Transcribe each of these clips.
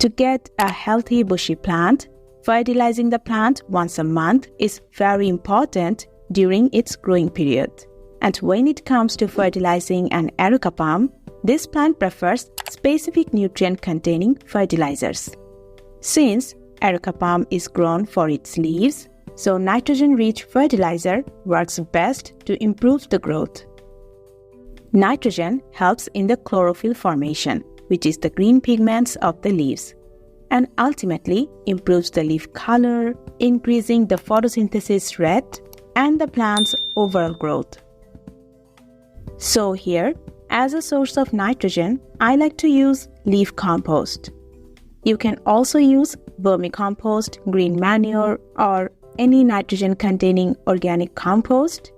To get a healthy bushy plant, fertilizing the plant once a month is very important during its growing period. And when it comes to fertilizing an Areca palm, this plant prefers specific nutrient-containing fertilizers. Since Areca palm is grown for its leaves, so nitrogen-rich fertilizer works best to improve the growth. Nitrogen helps in the chlorophyll formation, which is the green pigments of the leaves, and ultimately improves the leaf color, increasing the photosynthesis rate and the plant's overall growth. So here, as a source of nitrogen, I like to use leaf compost. You can also use vermicompost, green manure, or any nitrogen-containing organic compost.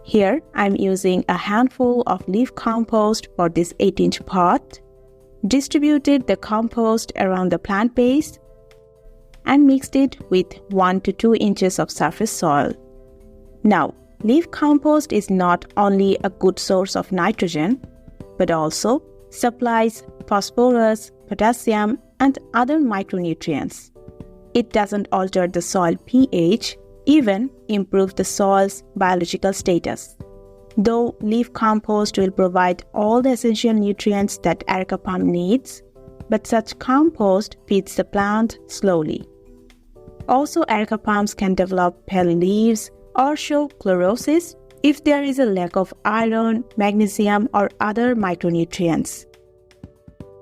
Here, I'm using a handful of leaf compost for this 8-inch pot, distributed the compost around the plant base, and mixed it with 1 to 2 inches of surface soil. Now, leaf compost is not only a good source of nitrogen, but also supplies phosphorus, potassium, and other micronutrients. It doesn't alter the soil pH, even improve the soil's biological status. Though leaf compost will provide all the essential nutrients that Areca palm needs, but such compost feeds the plant slowly. Also, Areca palms can develop pale leaves or show chlorosis if there is a lack of iron, magnesium, or other micronutrients.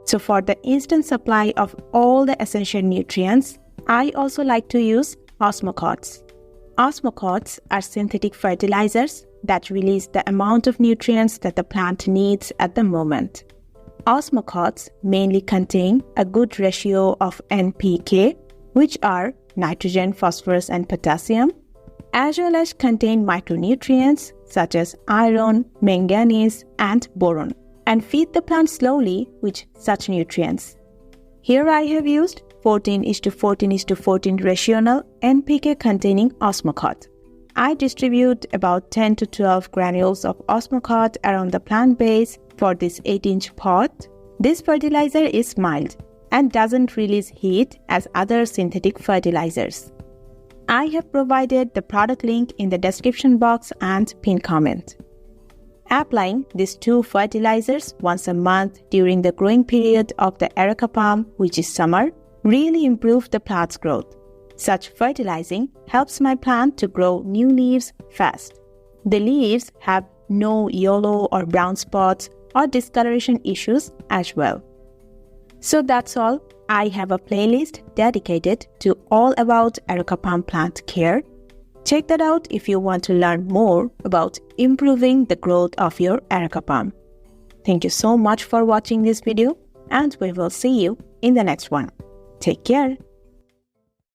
So for the instant supply of all the essential nutrients, I also like to use osmocotes. Osmocotes are synthetic fertilizers that release the amount of nutrients that the plant needs at the moment. Osmocotes mainly contain a good ratio of NPK, which are nitrogen, phosphorus, and potassium, as well as contain micronutrients such as iron, manganese, and boron, and feed the plant slowly with such nutrients. Here I have used 14:14:14 rational NPK containing osmocote. I distribute about 10 to 12 granules of osmocote around the plant base for this 8-inch pot. This fertilizer is mild and doesn't release heat as other synthetic fertilizers. I have provided the product link in the description box and pinned comment. Applying these 2 fertilizers once a month during the growing period of the Areca palm, which is summer, really improve the plant's growth. Such fertilizing helps my plant to grow new leaves fast. The leaves have no yellow or brown spots or discoloration issues as well. So that's all. I have a playlist dedicated to all about Areca palm plant care. Check that out if you want to learn more about improving the growth of your Areca palm. Thank you so much for watching this video, and we will see you in the next one. Take care.